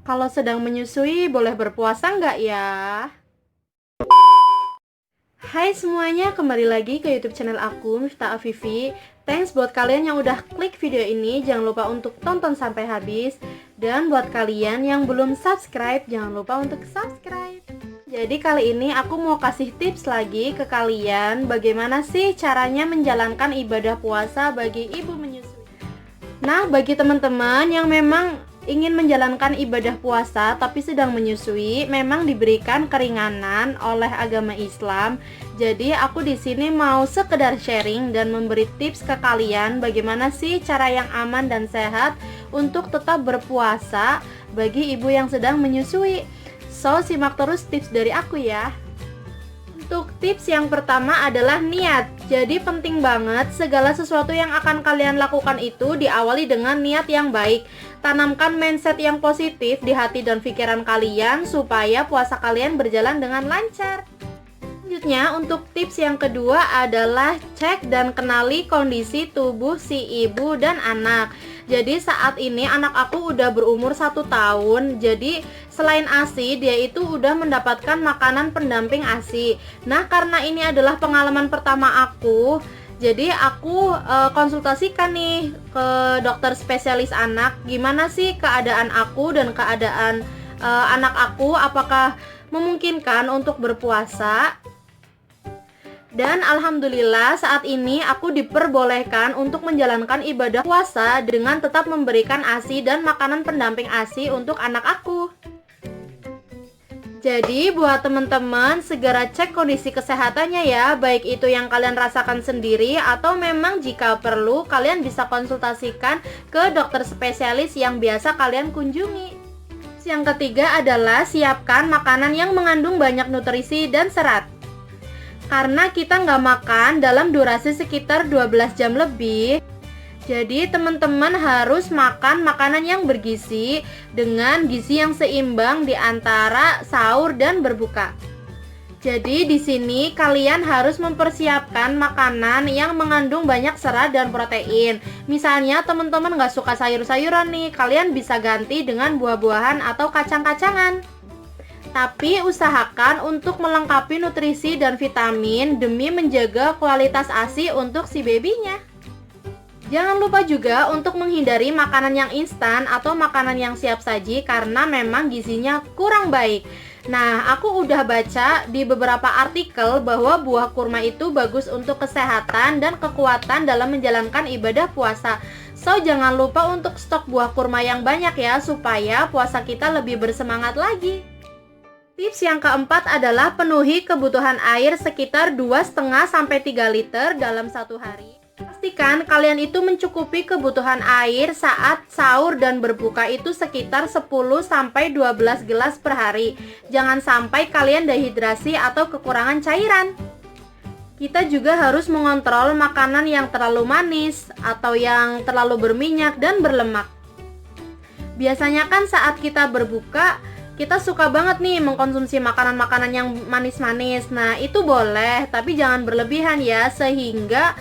Kalau sedang menyusui boleh berpuasa nggak ya? Hai semuanya, kembali lagi ke YouTube channel aku, Miftah Afifi. Thanks buat kalian yang udah klik video ini, jangan lupa untuk tonton sampai habis. Dan buat kalian yang belum subscribe, jangan lupa untuk subscribe. Jadi kali ini aku mau kasih tips lagi ke kalian, bagaimana sih caranya menjalankan ibadah puasa bagi ibu menyusui. Nah, bagi teman-teman yang memang ingin menjalankan ibadah puasa tapi sedang menyusui, memang diberikan keringanan oleh agama Islam. Jadi aku di sini mau sekedar sharing dan memberi tips ke kalian bagaimana sih cara yang aman dan sehat untuk tetap berpuasa bagi ibu yang sedang menyusui. So, simak terus tips dari aku ya. Untuk tips yang pertama adalah niat. Jadi penting banget segala sesuatu yang akan kalian lakukan itu diawali dengan niat yang baik. Tanamkan mindset yang positif di hati dan pikiran kalian supaya puasa kalian berjalan dengan lancar. Selanjutnya, untuk tips yang kedua adalah cek dan kenali kondisi tubuh si ibu dan anak. Jadi saat ini anak aku udah berumur 1 tahun. Jadi selain ASI, dia itu udah mendapatkan makanan pendamping ASI. Nah, karena ini adalah pengalaman pertama aku, jadi aku konsultasikan nih ke dokter spesialis anak, gimana sih keadaan aku dan keadaan anak aku, apakah memungkinkan untuk berpuasa. Dan alhamdulillah saat ini aku diperbolehkan untuk menjalankan ibadah puasa dengan tetap memberikan ASI dan makanan pendamping ASI untuk anak aku. Jadi buat teman-teman segera cek kondisi kesehatannya ya, baik itu yang kalian rasakan sendiri atau memang jika perlu kalian bisa konsultasikan ke dokter spesialis yang biasa kalian kunjungi. Yang ketiga adalah siapkan makanan yang mengandung banyak nutrisi dan serat. Karena kita nggak makan dalam durasi sekitar 12 jam lebih, jadi teman-teman harus makan makanan yang bergizi dengan gizi yang seimbang di antara sahur dan berbuka. Jadi di sini kalian harus mempersiapkan makanan yang mengandung banyak serat dan protein. Misalnya teman-teman nggak suka sayur-sayuran nih, kalian bisa ganti dengan buah-buahan atau kacang-kacangan. Tapi usahakan untuk melengkapi nutrisi dan vitamin demi menjaga kualitas ASI untuk si babynya. Jangan lupa juga untuk menghindari makanan yang instan atau makanan yang siap saji karena memang gizinya kurang baik. Nah, aku udah baca di beberapa artikel bahwa buah kurma itu bagus untuk kesehatan dan kekuatan dalam menjalankan ibadah puasa. So, jangan lupa untuk stok buah kurma yang banyak ya supaya puasa kita lebih bersemangat lagi. Tips yang keempat adalah penuhi kebutuhan air sekitar 2,5-3 liter dalam satu hari. Pastikan kalian itu mencukupi kebutuhan air saat sahur dan berbuka itu sekitar 10-12 gelas per hari. Jangan sampai kalian dehidrasi atau kekurangan cairan. Kita juga harus mengontrol makanan yang terlalu manis atau yang terlalu berminyak dan berlemak. Biasanya kan saat kita berbuka, kita suka banget nih mengkonsumsi makanan-makanan yang manis-manis. Nah, itu boleh, tapi jangan berlebihan ya, sehingga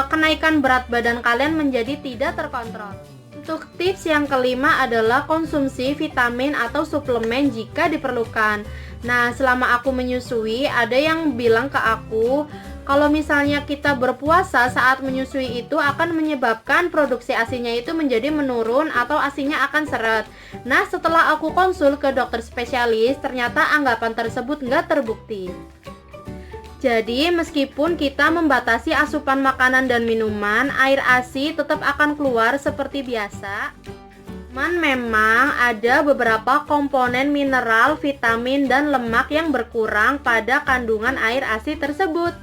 kenaikan berat badan kalian menjadi tidak terkontrol. Untuk tips yang kelima adalah konsumsi vitamin atau suplemen jika diperlukan. Nah, selama aku menyusui, ada yang bilang ke aku, kalau misalnya kita berpuasa saat menyusui itu akan menyebabkan produksi ASINya itu menjadi menurun atau ASINya akan seret. Nah, setelah aku konsul ke dokter spesialis, ternyata anggapan tersebut nggak terbukti. Jadi, meskipun kita membatasi asupan makanan dan minuman, air ASI tetap akan keluar seperti biasa. Memang ada beberapa komponen mineral, vitamin, dan lemak yang berkurang pada kandungan air ASI tersebut.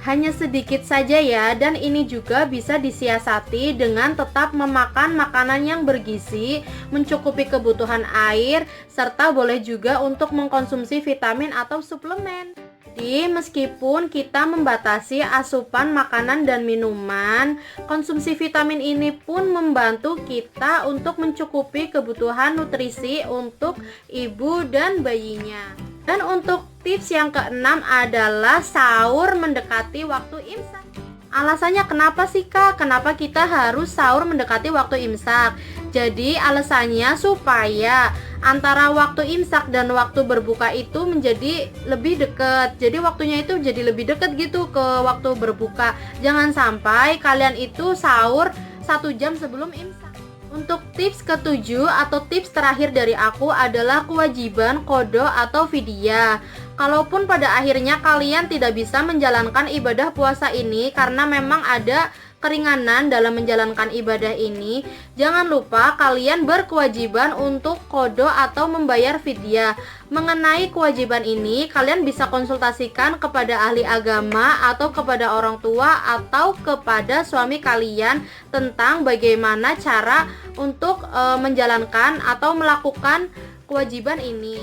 Hanya sedikit saja ya, dan ini juga bisa disiasati dengan tetap memakan makanan yang bergizi, mencukupi kebutuhan air, serta boleh juga untuk mengkonsumsi vitamin atau suplemen. Jadi meskipun kita membatasi asupan makanan dan minuman, konsumsi vitamin ini pun membantu kita untuk mencukupi kebutuhan nutrisi untuk ibu dan bayinya. Dan untuk tips yang keenam adalah sahur mendekati waktu imsak. Alasannya kenapa sih Kak? Kenapa kita harus sahur mendekati waktu imsak? Jadi alasannya supaya antara waktu imsak dan waktu berbuka itu menjadi lebih dekat. Jadi waktunya itu jadi lebih dekat gitu ke waktu berbuka. Jangan sampai kalian itu sahur 1 jam sebelum imsak. Untuk tips ketujuh atau tips terakhir dari aku adalah kewajiban qadha atau fidyah. Kalaupun pada akhirnya kalian tidak bisa menjalankan ibadah puasa ini karena memang ada keringanan dalam menjalankan ibadah ini, jangan lupa kalian berkewajiban untuk qadha atau membayar fidyah. Mengenai kewajiban ini, kalian bisa konsultasikan kepada ahli agama atau kepada orang tua atau kepada suami kalian tentang bagaimana cara untuk menjalankan atau melakukan kewajiban ini.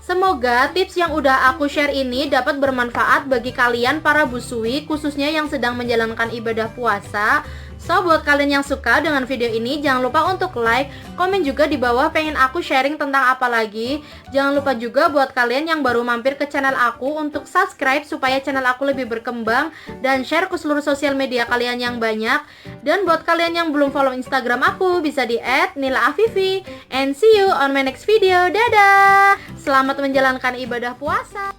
Semoga tips yang udah aku share ini dapat bermanfaat bagi kalian para busui, khususnya yang sedang menjalankan ibadah puasa. So, buat kalian yang suka dengan video ini, jangan lupa untuk like, komen juga di bawah pengen aku sharing tentang apa lagi. Jangan lupa juga buat kalian yang baru mampir ke channel aku untuk subscribe supaya channel aku lebih berkembang dan share ke seluruh sosial media kalian yang banyak. Dan buat kalian yang belum follow Instagram aku, bisa di @nilaafifi. And see you on my next video. Dadah! Selamat menjalankan ibadah puasa.